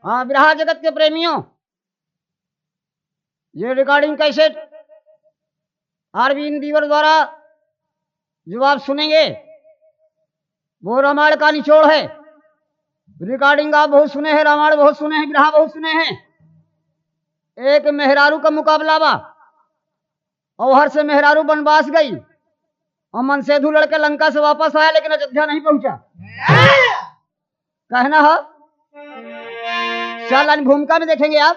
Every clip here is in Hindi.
हाँ बिरहा जगत के प्रेमियों, ये रिकॉर्डिंग कैसेट अरविंद दीवर द्वारा जो आप सुनेंगे वो रामायण का निचोड़ है। रिकॉर्डिंग आप बहुत सुने हैं, रामायण बहुत सुने हैं, बिरहा बहुत सुने हैं। एक मेहरारू का मुकाबला बा, औहर से मेहरारू बनवास गई और मनसेधु लड़के लंका से वापस आया, लेकिन अयोध्या नहीं पहुंचा। कहना है चार लाइन भूमिका में देखेंगे आप।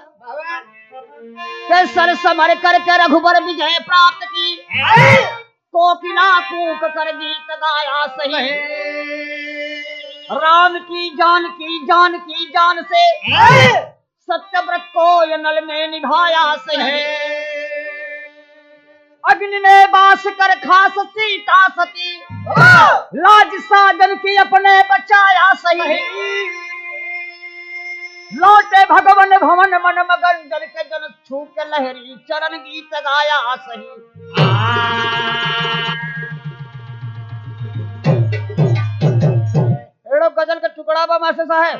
सर समर करके रघुबर विजय प्राप्त की, कोकिला कूक कर गीत गाया सही। राम की जान से सत्यव्रत को ये नल में निभाया सही। अग्नि में बास कर खास सीता सती, लाज साजन की अपने बचाया सही। लौटे भगवन भवन मन मगन, जल के जन छू के लहरी चरण गीत गाया सही। एड़ो गजल का टुकड़ा बा मास्टर साहब।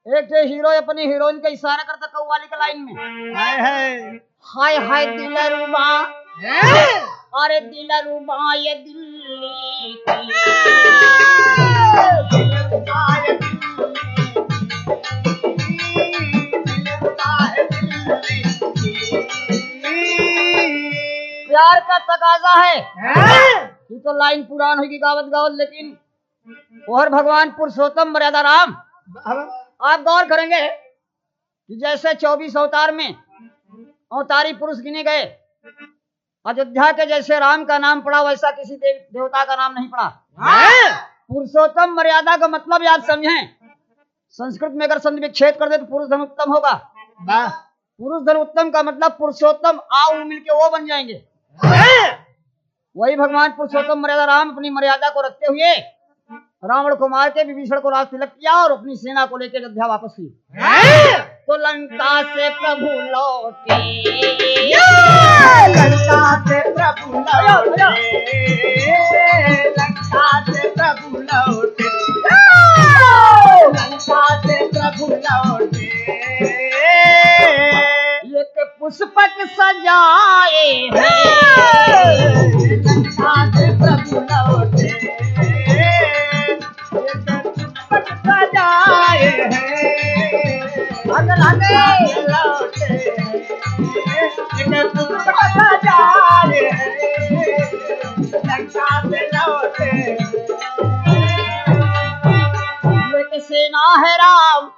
एक जो हीरो अपनी हीरोइन का इशारा करता कव्वाली का लाइन में, हाय हाय दिलरुबा, अरे दिलरुबा ये दिल्ली प्यार का तकाजा है। ये तो लाइन पुरान होगी गावत गावत, लेकिन और भगवान पुरुषोत्तम मर्यादा राम, आप गौर करेंगे कि जैसे 24 अवतार में अवतारी पुरुष गिने गए, अयोध्या के जैसे राम का नाम पड़ा वैसा किसी देवता का नाम नहीं पड़ा। पुरुषोत्तम मर्यादा का मतलब आप समझें, संस्कृत में अगर संधि विच्छेद कर दे तो पुरुष धन उत्तम होगा। पुरुष धन उत्तम का मतलब पुरुषोत्तम आओ मिलके वो बन जाएंगे। वही भगवान पुरुषोत्तम मर्यादा राम अपनी मर्यादा को रखते हुए रावण को मार के विभीषण को राज तिलक किया और अपनी सेना को लेकर अयोध्या वापस हुई। तो लंका से प्रभु लौटे, लंका से प्रभु लौटे, लंका से प्रभु लौटे, लंका से प्रभु लौटे। एक पुष्पक सजाए हैं, लंका से प्रभु लौटे, सजाए हैं, लौटे, सजाए हैं, लंका से लौटे। लेके सेना है राम,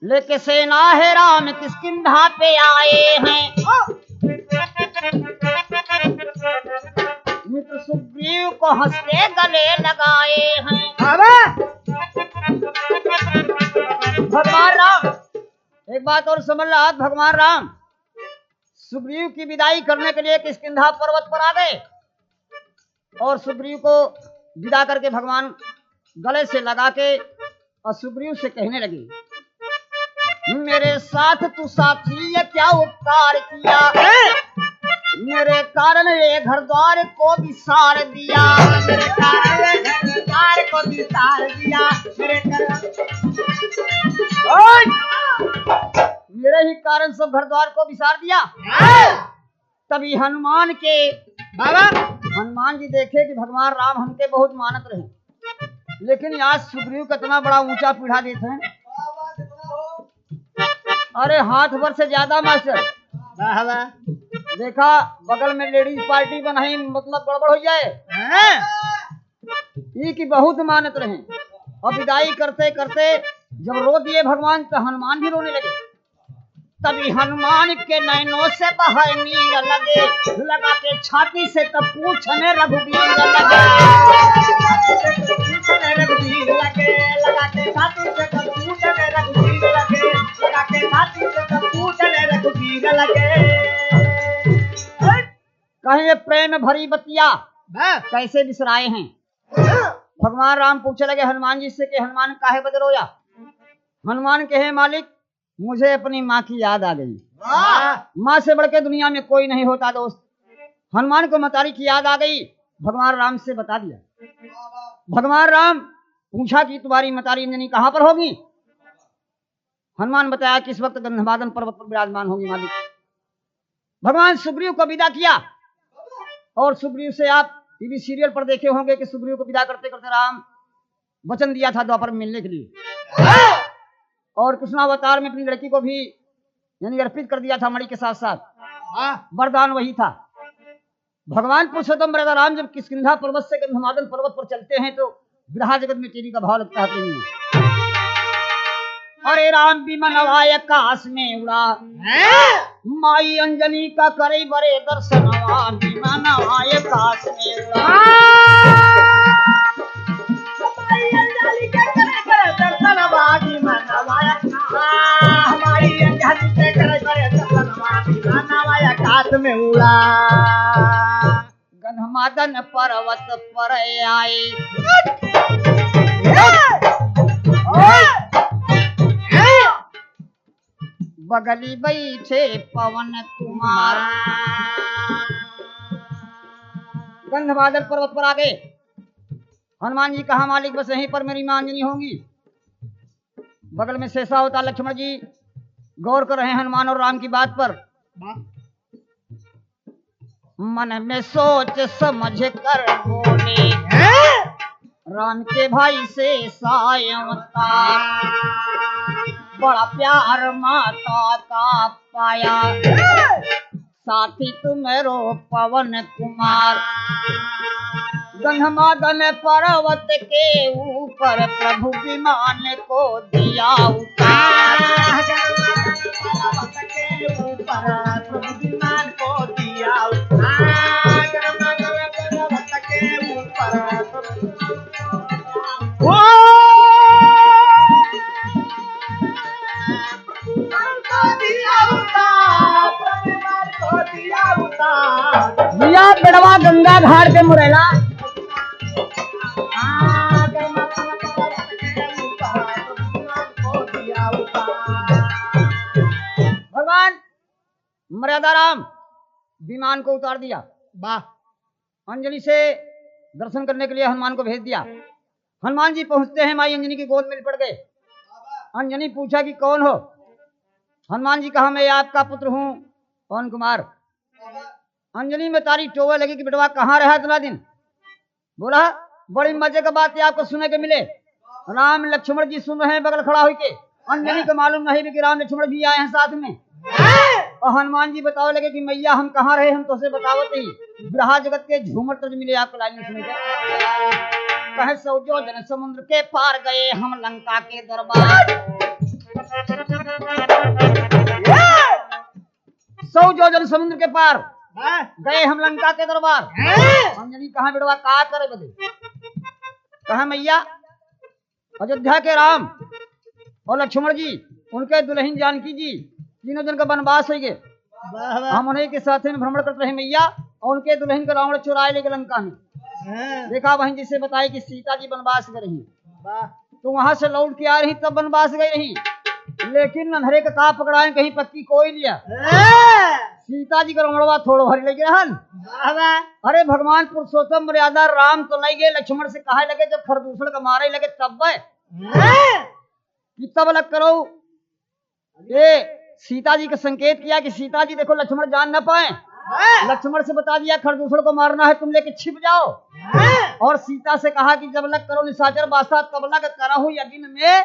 लेके सेना है राम किष्किंधा पे आए हैं। मित्र सुग्रीव को हंसते गले लगाए हैं। भगवान राम, एक बात और समझ लो, भगवान राम सुग्रीव की विदाई करने के लिए किष्किंधा पर्वत पर आ गए और सुग्रीव को विदा करके भगवान गले से लगा के और सुग्रीव से कहने लगे, मेरे साथ तू साथी ये क्या उपकार किया, मेरे कारण ये घर द्वार को विसार दिया, मेरे कारण घर द्वार को विसार दिया, मेरे ही कारण सब घर द्वार को विसार दिया। तभी हनुमान के बाबा हनुमान जी देखे कि भगवान राम हमके बहुत मानत रहे, लेकिन आज सुग्रीव कितना बड़ा ऊंचा पीढ़ा देते हैं। अरे हाथ भर से ज्यादा मास्टर देखा, बगल में लेडीज पार्टी बनाई, मतलब गड़बड़ हो जाए। ये की बहुत मानत रहे और विदाई करते करते जब रो दिए भगवान तो हनुमान भी रोने लगे। तभी हनुमान के नैनों से बहाए नीर लगे, लगा के छाती से तब पूछने रघुवीर लगे, रघुवीर लगे, लगा के छाती से तब पूछने रघुवीर लगे, लगा के छाती से तब पूछने रघुवीर लगे। कहीं प्रेम भरी बतिया कैसे बिसराए हैं। भगवान राम पूछने लगे हनुमान जी से कि हनुमान काहे बदल रोया। हनुमान कहे मालिक मुझे अपनी माँ की याद आ गई, माँ से बढ़ के दुनिया में कोई नहीं होता दोस्त। हनुमान को मतारी की याद आ गई, भगवान राम से बता दिया। भगवान राम पूछा कि तुम्हारी मतारी अंजनी कहाँ पर होगी। हनुमान बताया कि इस वक्त गंधमादन पर्वत पर विराजमान होगी मालिक। भगवान सुग्रीव को विदा किया और सुग्रीव से आप टीवी सीरियल पर देखे होंगे कि सुग्रीव को विदा करते करते राम वचन दिया था द्वापर में मिलने के लिए, और कृष्णावतार में अपनी लड़की को भी यानी अर्पित कर दिया था मणि के साथ साथ। वरदान वही था। भगवान पुरुषोत्तम मर्यादा राम जब किष्किंधा पर्वत से गंधमादन पर्वत पर चलते हैं तो विरहा जगत में तेरी का भाव लगता है प्रेमी। अरे राम विमान आकाश में उड़ा, माई अंजनी का करे बड़े दर्शन, विमान आकाश में उड़ा, माई अंजनी के करे बड़े दर्शन, विमान हमारी अंजनी के करे बड़े दर्शन, विमान आकाश में उड़ा। गंधमादन पर्वत पर आए, बगली बैठे पवन कुमार। गंधमादन पर्वत पर आ गए। हनुमान जी कहा मालिक बस यहीं पर मेरी मां अंजनी होंगी। बगल में शेषा होता लक्ष्मण जी गौर कर रहे हैं हनुमान और राम की बात पर। मन में सोच समझ कर बोले, राम के भाई से सायवतार, बड़ा प्यार माता का पाया, साथी तुम्हारो पवन कुमार। गंधमादन पर्वत के ऊपर प्रभु विमान को दिया उतार, पर्वत के ऊपर प्रभु विमान को दिया उतार, पर्वत के ऊपर दिया बेड़वा गंगा घाट पे मुरैला। भगवान मर्यादा राम विमान को उतार दिया। वाह। अंजनी से दर्शन करने के लिए हनुमान को भेज दिया। हनुमान जी पहुंचते हैं, माई अंजनी की गोद में लिपट गए। अंजनी पूछा कि कौन हो। हनुमान जी कहा मैं आपका पुत्र हूं पवन कुमार। अंजनी में तारी टोवे लगी कि बेटवा कहाँ रहा इतना दिन। बोला बड़ी मजे का बात आपको सुने के मिले। राम लक्ष्मण जी सुन रहे हैं बगल खड़ा होके। अंजनी को मालूम नहीं भी कि राम लक्ष्मण भी आए हैं साथ में। और हनुमान जी बताओ लगे कि मैया हम कहाँ रहे, हम तो से बतावत ही विरहा जगत के झूमर तर्ज मिले आपको लाइन सुने के। कहे सौ जोजन समुद्र के पार गए हम लंका के दरबार, सौ जोजन समुद्र के पार गए हम लंका के दरबार। अंजनी कहा बेटवा का करे बदे। कहा मैया अयोध्या के राम और लक्ष्मण जी उनके दुल्हन जानकी जी तीनों दिन का वनवास हो गए। हम उन्हीं के साथ में भ्रमण करते रहे मैया, और उनके दुल्हन को रावण चुराए लेके लंका में। देखा बहन जिसे बताई कि सीता जी वनवास में रही, तो वहां से लौट के आ रही तब वनवास गई रही, लेकिन अंधेरे का का पकड़ाए कहीं पक्की कोई लिया। सीता जी का रमणवा थोड़ो हरी लगे रहन। अरे भगवान पुरुषोत्तम मर्यादा राम तो नहीं गए, लक्ष्मण से कहा लगे जब खरदूषण का मारे लगे तब तब लग करो ये सीता जी का संकेत किया कि सीता जी देखो लक्ष्मण जान न पाए। लक्ष्मण से बता दिया खरदूषण को मारना है तुम लेके छिप जाओ। और सीता से कहा कि जब लग करो निशाचर बासा तब लग करहु यज्ञ में।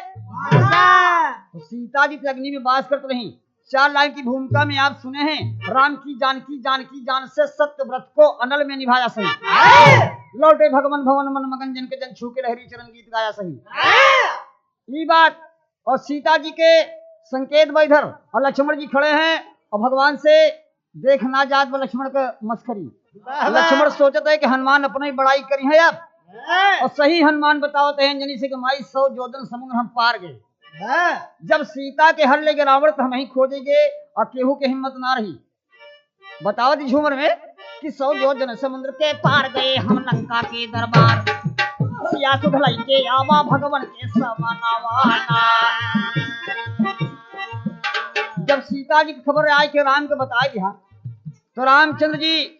तो सीता जी अग्नि में बास करते रही। 4 लाइन की भूमिका में आप सुने हैं राम की जानकी जानकी जान से सत्य व्रत को अनल में निभाया सही। लौटे भगवान भवन मन मगन जन के जन छू के लहरी चरण गीत गाया सही। ये बात और सीता जी के संकेत में इधर और लक्ष्मण जी खड़े हैं और भगवान से देख ना जात वो लक्ष्मण का मस्करी। लक्ष्मण सोचते है कि हनुमान अपने ही बड़ाई करी है अब, और सही हनुमान बतावते हैं अंजनी से कि माई 100 जोजन समुद्र हम पार गए। जब सीता के हर लेके रावण तो हम ही खोजेंगे और केहू के हिम्मत ना रही। बताओ दी झूमर में कि 100 जोजन समुद्र के पार गए हम लंका के दरबार, सिया सुधलाई के आवा भगवान के समानावाना। जब सीता जी की खबर आई कि राम को बता दिया तो रामचंद्र जी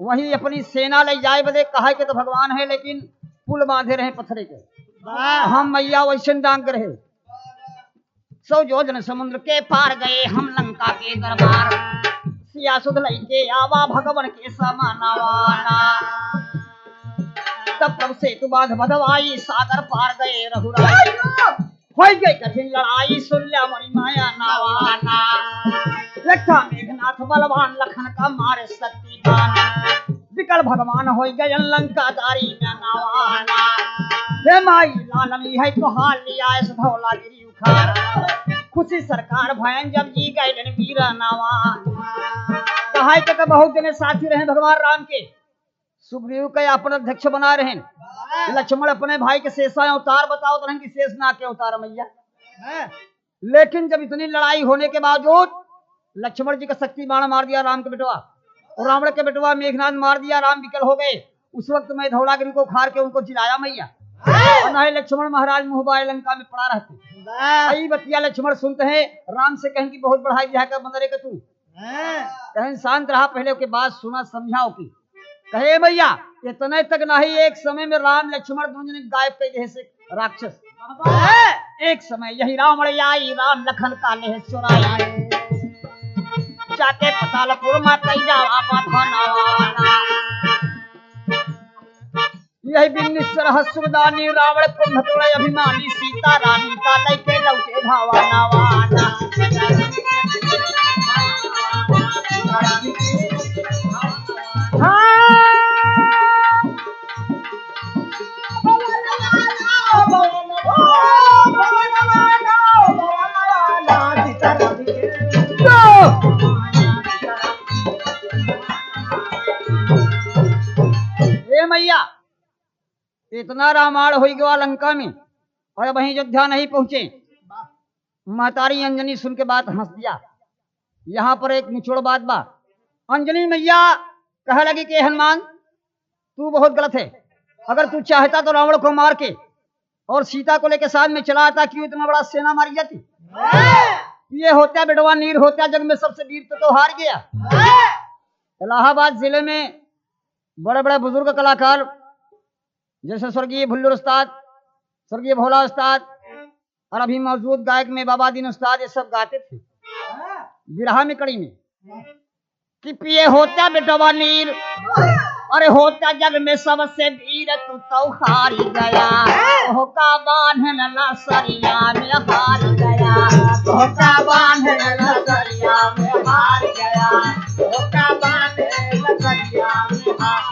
वही अपनी सेना ले जाए बदे कहा कि तो भगवान है, लेकिन पुल बांधे रहे पत्थरे के। हम मैया वैसे डांग रहे। 100 योजन समुद्र के पार गए हम लंका के दरबार, सिया सुध लइके आवा भगवन के समानावाना। तब प्रभु से तु बाध बधवाई सागर पार गए रघुराई, हो गई कठिन लड़ाई सुन लिया मरी माया नावाना। लखा मेघनाथ बलवान लखन का मारे शक्तिमान, विकल भगवान हो गए लंका दारी में नावाना। हे माई लालनी है तो हाल लिया इस धौलागिरी उखाड़, खुशी सरकार भयन जब जी गए वीरा नावाना। कहा के बहुत जने साथी रहे भगवान राम के, सुग्रीव के अपन अध्यक्ष बना रहे, लक्ष्मण अपने भाई के शेषा अवतार बताओ तो कि शेष ना के अवतार मैया। लेकिन जब इतनी लड़ाई होने के बावजूद लक्ष्मण जी का शक्ति बाण मार दिया राम के बेटवा, और रावण के बेटवा मेघनाथ मार दिया, राम विकल हो गए। उस वक्त मैं धौलागिरी को खार के उनको जिलाया मैया, और ना ही लक्ष्मण महाराज मुहबाए लंका में पड़ा रहते। आई बतिया लक्ष्मण सुनते हैं, राम से कहें कि बहुत बढ़ाई दिया का बंदरे का तू, कहें शांत रहा पहले के बाद सुना समझाओ की। कहे भैया इतने तक नहीं, एक समय में राम लक्ष्मण दोनों ने गायब कर दिए से राक्षस। एक समय यही रावण आई राम लखन का लेह चुराई, जाके पतालपुर में कई जावा बधनावाना। यही बिन्नीश्वर सुरदानी रावण कुंभकर्ण अभिमानी, सीता रानी का लेके लौटे धावानावाना। मैया इतना रामायण हो गया लंका में, और वहीं अयोध्या नहीं पहुंचे। महतारी अंजनी सुन के बात हंस दिया। यहाँ पर एक निचोड़ बात बा। अंजनी मैया कह लगी कि हनुमान तू बहुत गलत है, अगर तू चाहता तो रावण को मार के और सीता को लेकर साथ में चला आता, क्यों इतना बड़ा सेना मारी जाती। ये होता बेटवा नीर होता जग में सबसे वीर तो हार गया। इलाहाबाद जिले में बड़े बड़े बुजुर्ग कलाकार जैसे स्वर्गीय भुल्लुर उस्ताद, स्वर्गीय भोला उस्ताद, और अभी मौजूद गायक में बाबा दीन उस्ताद, ये सब गाते थे बिरहा में कड़ी में कि पिए होता बेटवा नीर, अरे होता जग में सबसे वीर तू तो हार गया। होका बांधन लसरिया में हार गया, होका बांधन लसरिया में हार गया, होका बांधन लसरिया में हार।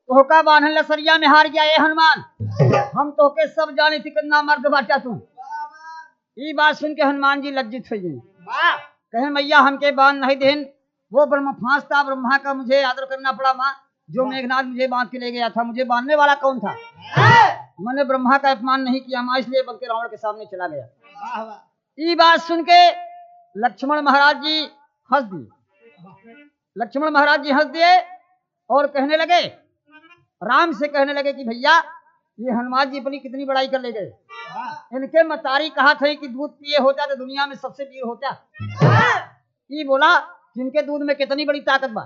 होका बांधन लसरिया में हार गया। ये हनुमान हम तो के सब जाने थी कितना मर्द बाटा तू। ये बात सुन के हनुमान जी लज्जित हो गए, कहे मैया हमके बांध नहीं देन, वो ब्रह्म फांस था, ब्रह्मा का मुझे आदर करना पड़ा। माँ जो मेघनाथ मुझे बांध के ले गया था, मुझे बांधने वाला कौन था? मैंने ब्रह्मा का अपमान नहीं किया माँ, इसलिए बन के रावण के सामने चला गया। ये बात सुन के लक्ष्मण महाराज जी हंस दिए। लक्ष्मण महाराज जी हंस दिए और कहने लगे, राम से कहने लगे कि भैया ये हनुमान जी अपनी कितनी बड़ाई कर ले गए। इनके मतारी कहा था कि दूध पिए होता तो दुनिया में सबसे वीर होता। ये बोला जिनके दूध में कितनी बड़ी ताकत बा।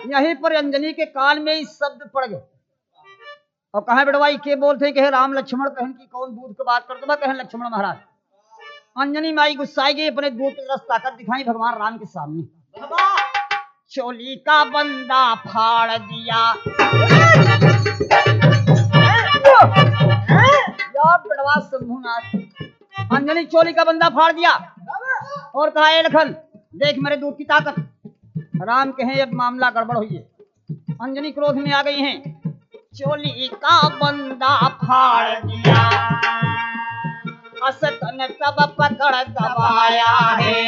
यहीं पर अंजनी के कान में इस शब्द पड़ गए और कहा बेटवाई के बोलते कहे राम लक्ष्मण, कहन की कौन दूध की बात करते बा? कहे लक्ष्मण महाराज। अंजनी माई गुस्साई गई, अपने दूध की ताकत दिखाई भगवान राम के सामने। चोली का बंदा फाड़ दिया, बड़वा शंभुनाथ। अंजनी चोली का बंदा फाड़ दिया और कहा ए लखन देख मेरे दूध की ताकत। राम कहे अब मामला गड़बड़ हुई है। अंजनी क्रोध में आ गई हैं। चोली का बंदा फाड़ दिया, असतन तब पकड़ दबाया है,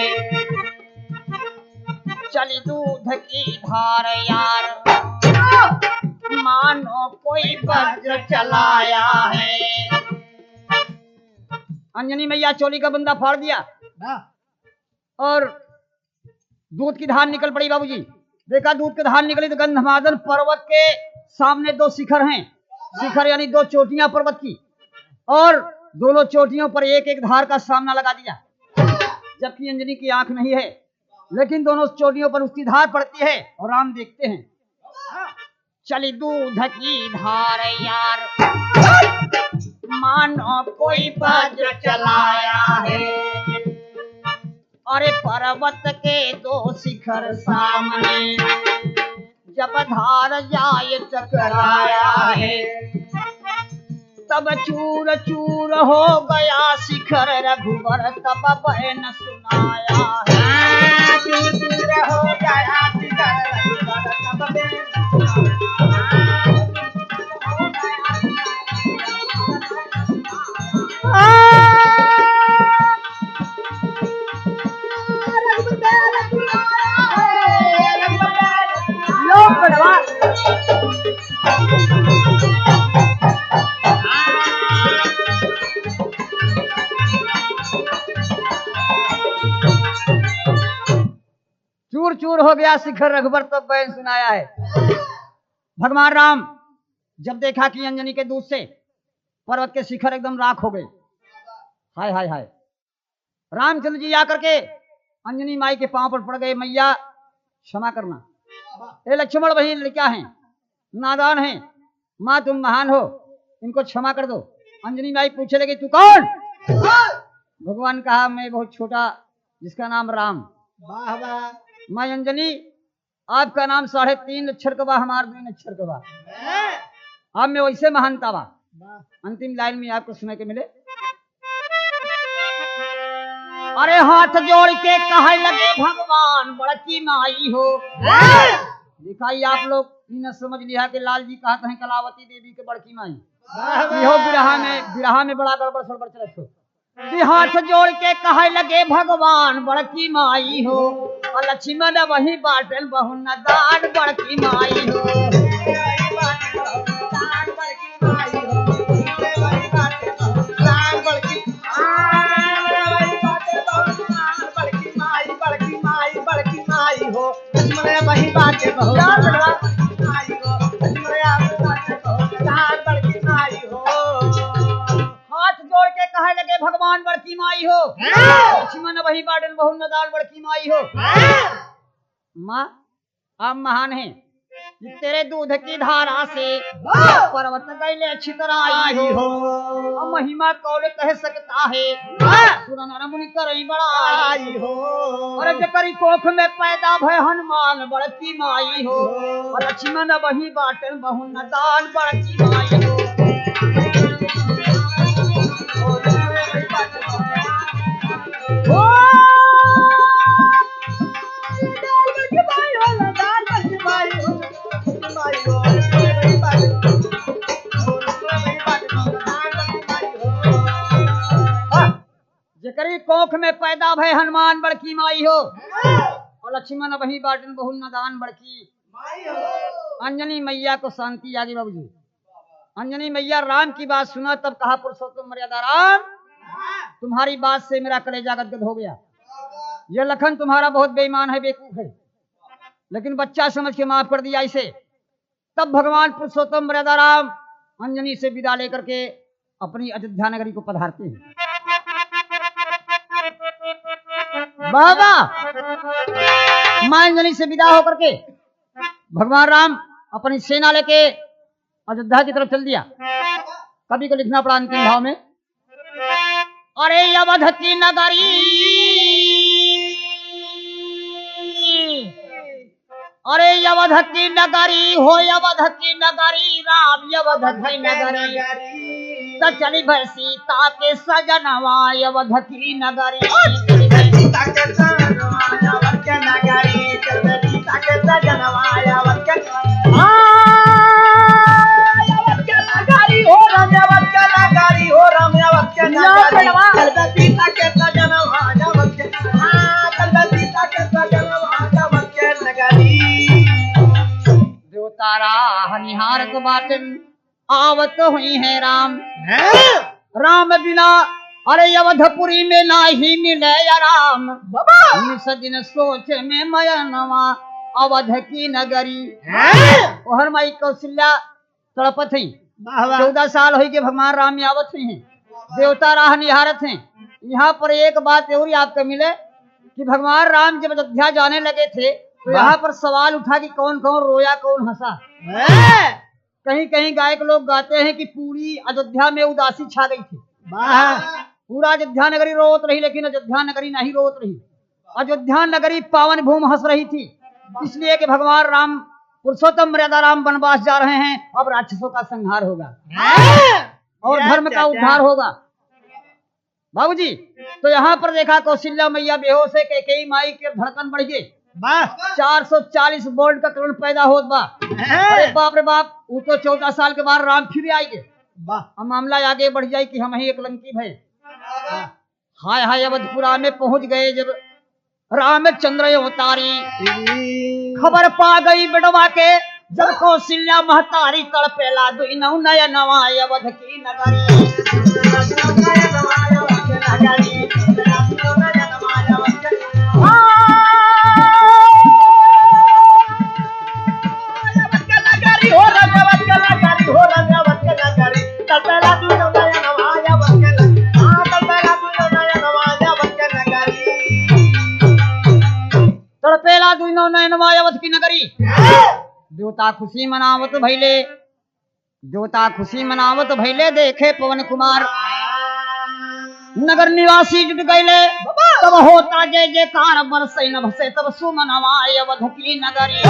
चली दूध की धार यार, मानो कोई वज्र चलाया है। अंजनी मैया चोली का बंदा फाड़ दिया और दूध की धार निकल पड़ी। बाबूजी देखा दूध की धार निकली तो गंधमादन पर्वत के सामने दो शिखर हैं, शिखर यानी दो चोटियां पर्वत की, और दोनों चोटियों पर एक एक धार का सामना लगा दिया, जबकि अंजनी की आंख नहीं है, लेकिन दोनों चोटियों पर उसकी धार पड़ती है और राम देखते हैं। चली दूध की धार यार, मानो कोई बाज चलाया है। अरे पर्वत के दो शिखर सामने, जब धार जाए टकराया है, तब चूर चूर हो गया शिखर रघुवर, तब बहन सुनाया है। चूर चूर हो गया शिखर रघुवर, तब बहन चूर चूर हो गया शिखर रघुवर, तब बैन सुनाया है। भगवान राम जब देखा कि अंजनी के दूध से पर्वत के शिखर एकदम राख हो गए, हाय हाय हाय, रामचंद्र जी आकर के अंजनी माई के पांव पर पड़ गए, मैया क्षमा करना, ये लक्ष्मण वही लड़का हैं, नादान हैं, माँ तुम महान हो, इनको क्षमा कर दो। अंजनी माई पूछे लगी तू कौन? भगवान कहा मैं बहुत छोटा, जिसका नाम राम। वाह वाह। मैं अंजनी, आपका नाम 3.5 अक्षर का बा, हमार 2 अक्षर का बा, आप में वैसे महानता बा। अंतिम लाइन में आपको सुनने के मिले, अरे हाथ जोड़ के कहे लगे भगवान बड़की माई हो। दिखाई आप लोग न समझ लिया कि लाल जी कहते हैं कलावती देवी के बड़की माई, यो बिरहा में बड़ा गड़बड़ सड़बड़ चलत हो। कि हाथ जोड़ के कहे लगे भगवान बड़की माई हो, और लक्ष्मण वही बाटल बहु नदान बड़की माई हो। वही बात हाथ जोड़ के कहे लगे भगवान बड़की माई हो, लक्ष्मण वही बाटल बहु नदान बड़की माई हो। माँ आप महान हैं, तेरे दूध की धारा से पर्वत गैले छितराई हो, महिमा कौन कह सकता है, सुरनर मुनि करई बड़ाई हो। और जकरी कोख में पैदा भय हनुमान बड़की माई हो, और लक्ष्मण वही बाटल बहु नदान बड़की माई हो। जकरी कोख में पैदा भय हनुमान बड़की माई हो, और लक्ष्मण वही बाटन बहु नदान बड़की माई हो। अंजनी मैया को शांति आ गई बाबूजी। अंजनी मैया राम की बात सुना, तब कहा पुरुषोत्तम मर्यादा राम, तुम्हारी बात से मेरा कलेजा गदगद हो गया। ये लखन तुम्हारा बहुत बेईमान है, बेवकूफ है, लेकिन बच्चा समझ के माफ कर दिया इसे। तब भगवान पुरुषोत्तम मर्यादा राम अंजनी से विदा लेकर के अपनी अयोध्या नगरी को पधारते हैं। बाबा मां अंजनी से विदा होकर के भगवान राम अपनी सेना लेके अयोध्या की तरफ चल दिया। कभी को लिखना पड़ा अंतिम भाव में, अरे अवध की नगरी, अरे अवध की नगरी हो, अवध की नगरी राम अवध की नगरी, तो चली भय सीता के सजनवा अवध की नगरी। सीता के सजनवा अवध के नगरी, सीता के सजनवा अवध के नगरी हो, राम अवध के नगरी हो, राम अवध के नगरी, सीता के सजनवा अवध के, सीता के सजनवा अवध के नगरी। तारा हनिहार को बाटन आवत हुई है राम, राम बिना अरे अवधपुरी में नाही मिले या राम। निस दिन सोच में मयनवा अवध की नगरी। ओहर माई कौशल्या तड़पत ही 14 साल हुई के भगवान राम आवत हुई हैं। देवता राह निहारत हैं। यहाँ पर एक बात और आपको मिले कि भगवान राम जब अयोध्या जाने लगे थे तो यहाँ पर सवाल उठा कि कौन कौन रोया कौन हंसा। कहीं कहीं गायक लोग गाते हैं कि पूरी अयोध्या में उदासी छा गई थी। पूरा अयोध्या नगरी रोत रही, लेकिन अयोध्या नगरी नहीं रोत रही। अयोध्या नगरी पावन भूमि हंस रही थी, इसलिए कि भगवान राम पुरुषोत्तम मर्यादा राम वनवास जा रहे हैं। अब राक्षसों का संहार होगा और धर्म का उद्धार होगा। बाबूजी, तो यहाँ पर देखा कौशल्या मैया बेहोश है, कैकेयी माई के धड़कन बढ़ गई, 440 वोल्ट का करंट पैदा होत बा। अरे बाप रे बाप, वो तो 14 साल के बाद राम फिर आएंगे। अब मामला आगे बढ़ जाए कि हम ही एक लंकी भय। हाय हाय अवधपुरा में पहुंच गए जब रामचंद्र अवतारी, खबर पा गई बेटवा के जब कौशल्या महतारी तड़पेला दुइनौ नयनवा अवध की नगरी। तड़पेला दुइनौ नयनवा अवध की नगरी। देवता खुशी मनावत भैले देखे पवन कुमार, नगर निवासी जुट गईले तब होता जय जयकार बरसै न भसे तब सुमनवा अवध की नगरी।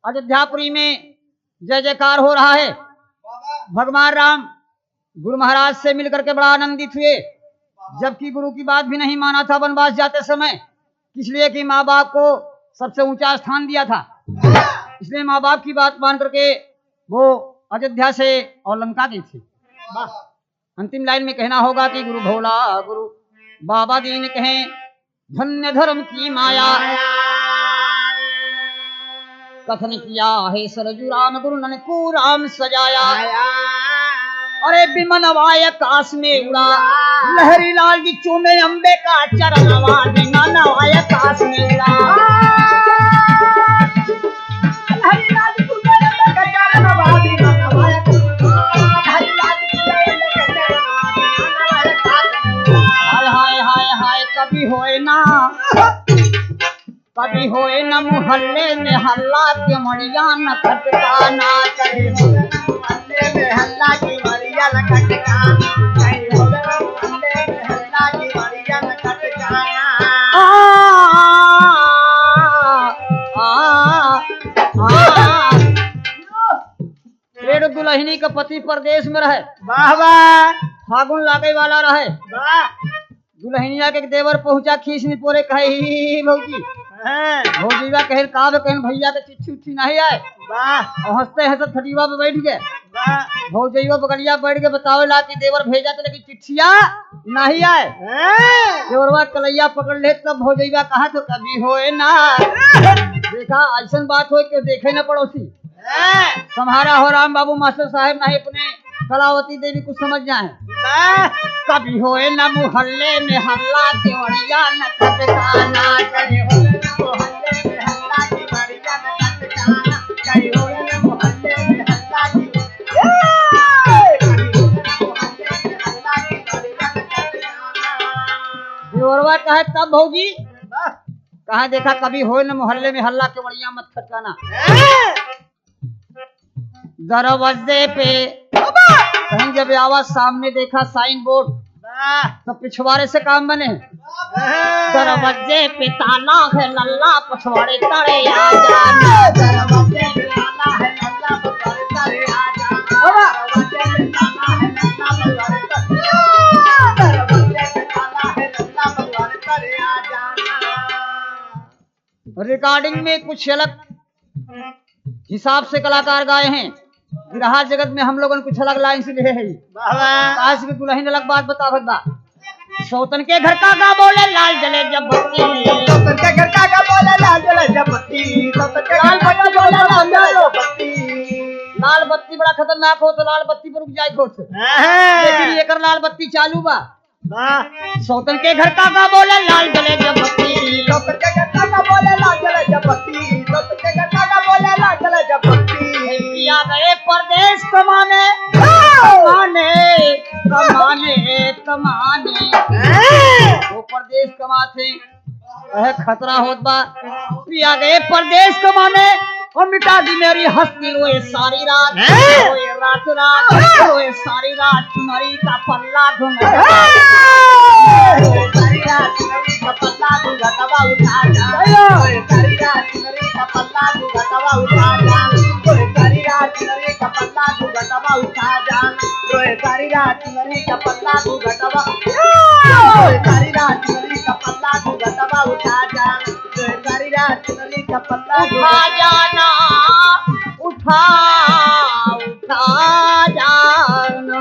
अयोध्यापुरी में जय जयकार हो रहा है। भगवान राम गुरु महाराज से मिलकर के बड़ा आनंदित हुए, जबकि गुरु की बात भी नहीं माना था वनवास जाते समय, इसलिए कि माँ बाप को सबसे ऊंचा स्थान दिया था। इसलिए माँ बाप की बात मान करके वो अयोध्या से और लंका गई थी। अंतिम लाइन में कहना होगा कि गुरु भोला गुरु बाबा दीन कहें धन्य धर्म की माया, कथन किया है सरजू राम गुरु ननको राम सजाया। अरे विमनवाय आकाश में उड़ा लहरी लाल जी चूमे अंबे का चरणवा, विमनवाय आकाश में उड़ा लहरी लाल जी चूमे अंबे का चरणवा, विमनवाय हाय हाय हाय। कभी होए न मुहल्ले में हल्ला के मड़िया न खटकाना, कभी मुहल्ले में हल्ला की मड़िया न खटकाना, कभी मुहल्ले में हल्ला की मड़िया न खटकाना। रेड दुल्हनी का पति परदेश में रहे, वाह वाह, फागुन लागे वाला रहे, वाह। दुल्हनिया के देवर पहुंचा खींच में पोरे कहे भौजी भौजीवा कहन का कहन भैया के चिट्ठी उट्ठी नहीं आए, वाह। हंसते हंसते खटीवा पे बैठ गए, वाह। भौजीवा बगलिया बैठ के बतावे ला कि देवर भेजा तो लेकिन चिट्ठिया नहीं आए। देवरवा कलैया पकड़ ले तब भौजीवा कहा तो कभी होए ना, देखा ऐसा बात हो के देखे न पड़ोसी। सम्हारा हो राम बाबू मास्टर साहब नहीं अपने कलावती देवी कुछ समझ जाए। कभी होए न मुहल्ले में हल्ला के मड़िया न खटकाना, कभी होए न मुहल्ले में हल्ला की मड़िया न खटकाना, कभी होए न मुहल्ले में हल्ला की देवरवा कहे तब भौजी कहा देखा कभी होए न मुहल्ले में हल्ला के मड़िया मत खटकाना। दरवाजे पे कहीं जब आवाज सामने देखा साइन बोर्ड तो पिछवाड़े से काम बने। दरवाजे पे ताला है लल्ला पिछवाड़े तड़े आ जाना, दरवाजे पे ताला है लल्ला पिछवाड़े तड़े आ जाना, दरवाजे पे ताला है लल्ला पिछवाड़े तड़े आ जाना, दरवाजे पे ताला है लल्ला पिछवाड़े तड़े आ जाना। रिकॉर्डिंग में कुछ अलग हिसाब से कलाकार गाए हैं, विरहा जगत में हम लोगों ने कुछ अलग लाइन से लिखे है। काश की दुल्हन अलग बात बतावत बा। सौतन के घर का बोले लाल जले जब बत्ती, सौतन के घर का बोले लाल जले जब बत्ती, सौतन के लाल बत्ती बोले लाल जले बत्ती। लाल बत्ती बड़ा खतरनाक हो तो लाल बत्ती पर रुक जाए खोत, लेकिन एकर लाल बत्ती चालू बा। सौतन के घर का बोले लाल जले जब बत्ती, सौतन के घर का बोले लाल जले जब बत्ती, सौतन के घर का बोले लाल जले जब बत्ती। पिया गए परदेश कमाने कमाने कमाने कमाने, वो परदेश कमाते खतरा होत बा। पिया गए परदेश कमाने और मिटा दी मेरी हस्ती, रोए सारी रात, रोए रात रात, रोए सारी रात, चुनरी का पल्ला घुमा, सारी रात चुनरी का पल्ला घुंघटवा उठा जा, सारी रात चुनरी का पल्ला घुंघटवा उठा जा, सारी रात चुनरी का पल्ला घुंघटवा उठा जा, सारी रात चुनरी का पल्ला घुंघटवा, सारी रात चुनरी का पल्ला घुंघटवा उठा जा, सारी रात चुनरी का पल्ला उठा जाना, उठा उठा जाना।